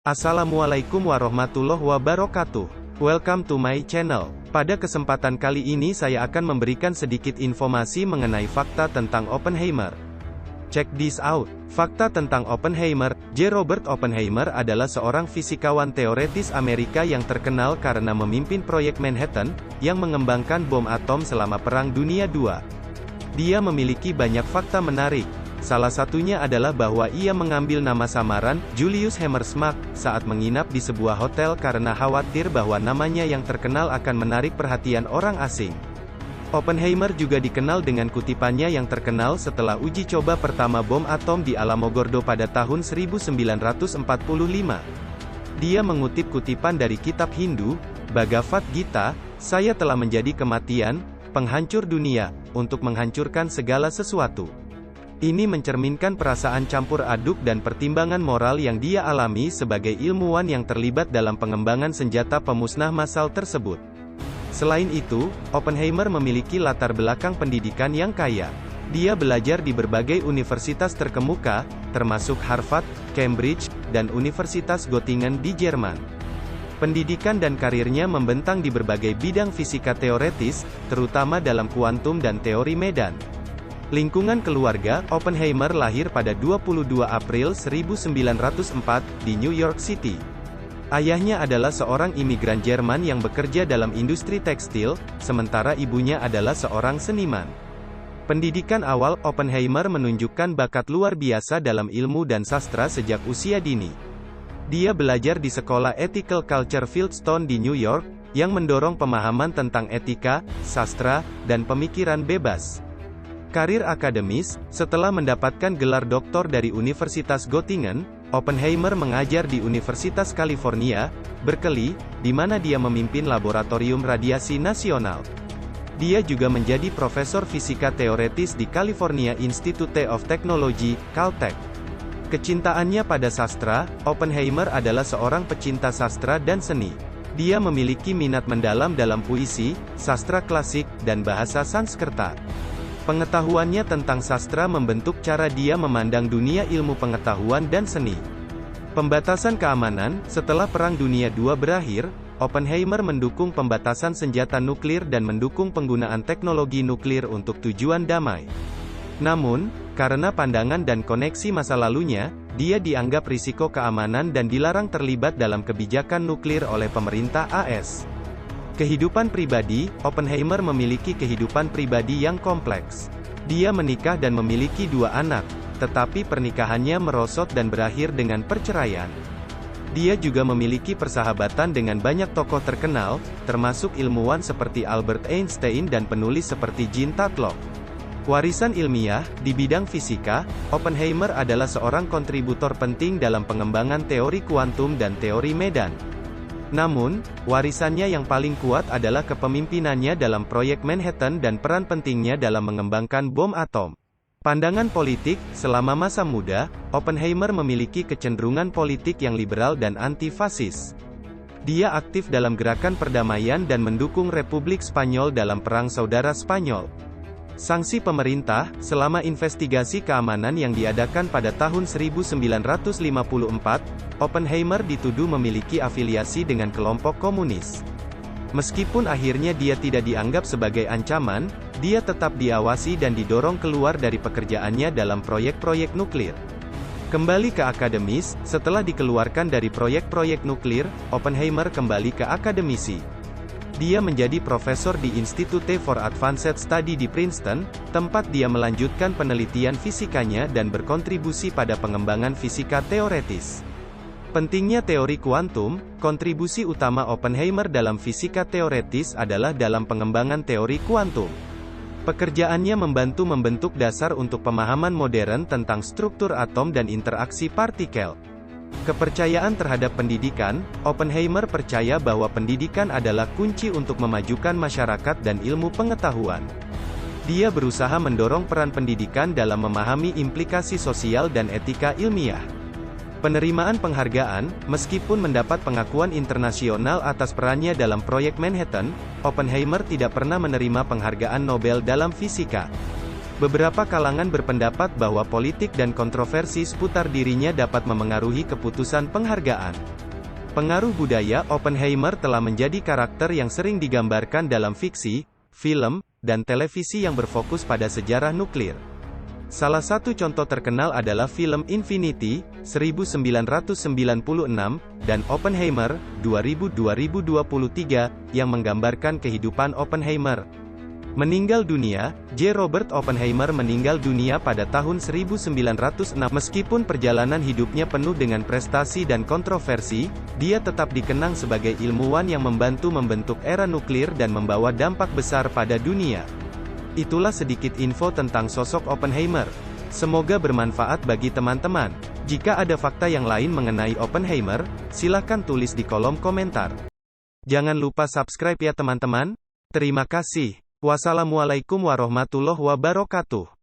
Assalamualaikum warahmatullahi wabarakatuh. Welcome to my channel. Pada kesempatan kali ini saya akan memberikan sedikit informasi mengenai fakta tentang Oppenheimer. Check this out. Fakta tentang Oppenheimer. J. Robert Oppenheimer adalah seorang fisikawan teoretis Amerika yang terkenal karena memimpin proyek Manhattan, yang mengembangkan bom atom selama Perang Dunia II. Dia memiliki banyak fakta menarik. Salah satunya adalah bahwa ia mengambil nama samaran, Julius Hammersmark, saat menginap di sebuah hotel karena khawatir bahwa namanya yang terkenal akan menarik perhatian orang asing. Oppenheimer juga dikenal dengan kutipannya yang terkenal setelah uji coba pertama bom atom di Alamogordo pada tahun 1945. Dia mengutip kutipan dari kitab Hindu, Bhagavad Gita, "Saya telah menjadi kematian, penghancur dunia, untuk menghancurkan segala sesuatu." Ini mencerminkan perasaan campur aduk dan pertimbangan moral yang dia alami sebagai ilmuwan yang terlibat dalam pengembangan senjata pemusnah massal tersebut. Selain itu, Oppenheimer memiliki latar belakang pendidikan yang kaya. Dia belajar di berbagai universitas terkemuka, termasuk Harvard, Cambridge, dan Universitas Göttingen di Jerman. Pendidikan dan karirnya membentang di berbagai bidang fisika teoretis, terutama dalam kuantum dan teori medan. Lingkungan keluarga. Oppenheimer lahir pada 22 April 1904, di New York City. Ayahnya adalah seorang imigran Jerman yang bekerja dalam industri tekstil, sementara ibunya adalah seorang seniman. Pendidikan awal Oppenheimer menunjukkan bakat luar biasa dalam ilmu dan sastra sejak usia dini. Dia belajar di sekolah Ethical Culture Fieldstone di New York, yang mendorong pemahaman tentang etika, sastra, dan pemikiran bebas. Karir akademis. Setelah mendapatkan gelar doktor dari Universitas Göttingen, Oppenheimer mengajar di Universitas California, Berkeley, di mana dia memimpin Laboratorium Radiasi Nasional. Dia juga menjadi profesor fisika teoretis di California Institute of Technology, Caltech. Kecintaannya pada sastra. Oppenheimer adalah seorang pecinta sastra dan seni. Dia memiliki minat mendalam dalam puisi, sastra klasik, dan bahasa Sanskerta. Pengetahuannya tentang sastra membentuk cara dia memandang dunia ilmu pengetahuan dan seni. Pembatasan keamanan. Setelah Perang Dunia II berakhir, Oppenheimer mendukung pembatasan senjata nuklir dan mendukung penggunaan teknologi nuklir untuk tujuan damai. Namun, karena pandangan dan koneksi masa lalunya, dia dianggap risiko keamanan dan dilarang terlibat dalam kebijakan nuklir oleh pemerintah AS. Kehidupan pribadi. Oppenheimer memiliki kehidupan pribadi yang kompleks. Dia menikah dan memiliki 2 anak, tetapi pernikahannya merosot dan berakhir dengan perceraian. Dia juga memiliki persahabatan dengan banyak tokoh terkenal, termasuk ilmuwan seperti Albert Einstein dan penulis seperti Jean Tatlock. Warisan ilmiah. Di bidang fisika, Oppenheimer adalah seorang kontributor penting dalam pengembangan teori kuantum dan teori medan. Namun, warisannya yang paling kuat adalah kepemimpinannya dalam proyek Manhattan dan peran pentingnya dalam mengembangkan bom atom. Pandangan politik. Selama masa muda, Oppenheimer memiliki kecenderungan politik yang liberal dan anti-fasis. Dia aktif dalam gerakan perdamaian dan mendukung Republik Spanyol dalam Perang Saudara Spanyol. Sanksi pemerintah. Selama investigasi keamanan yang diadakan pada tahun 1954, Oppenheimer dituduh memiliki afiliasi dengan kelompok komunis. Meskipun akhirnya dia tidak dianggap sebagai ancaman, dia tetap diawasi dan didorong keluar dari pekerjaannya dalam proyek-proyek nuklir. Kembali ke akademis. Setelah dikeluarkan dari proyek-proyek nuklir, Oppenheimer kembali ke akademisi. Dia menjadi profesor di Institute for Advanced Study di Princeton, tempat dia melanjutkan penelitian fisikanya dan berkontribusi pada pengembangan fisika teoretis. Pentingnya teori kuantum. Kontribusi utama Oppenheimer dalam fisika teoretis adalah dalam pengembangan teori kuantum. Pekerjaannya membantu membentuk dasar untuk pemahaman modern tentang struktur atom dan interaksi partikel. Kepercayaan terhadap pendidikan. Oppenheimer percaya bahwa pendidikan adalah kunci untuk memajukan masyarakat dan ilmu pengetahuan. Dia berusaha mendorong peran pendidikan dalam memahami implikasi sosial dan etika ilmiah. Penerimaan penghargaan. Meskipun mendapat pengakuan internasional atas perannya dalam proyek Manhattan, Oppenheimer tidak pernah menerima penghargaan Nobel dalam fisika. Beberapa kalangan berpendapat bahwa politik dan kontroversi seputar dirinya dapat memengaruhi keputusan penghargaan. Pengaruh budaya, Oppenheimer telah menjadi karakter yang sering digambarkan dalam fiksi, film, dan televisi yang berfokus pada sejarah nuklir. Salah satu contoh terkenal adalah film Infinity, 1996, dan Oppenheimer, 2023, yang menggambarkan kehidupan Oppenheimer. Meninggal dunia, J. Robert Oppenheimer meninggal dunia pada tahun 1906. Meskipun perjalanan hidupnya penuh dengan prestasi dan kontroversi, dia tetap dikenang sebagai ilmuwan yang membantu membentuk era nuklir dan membawa dampak besar pada dunia. Itulah sedikit info tentang sosok Oppenheimer. Semoga bermanfaat bagi teman-teman. Jika ada fakta yang lain mengenai Oppenheimer, silakan tulis di kolom komentar. Jangan lupa subscribe ya teman-teman. Terima kasih. Wassalamualaikum warahmatullahi wabarakatuh.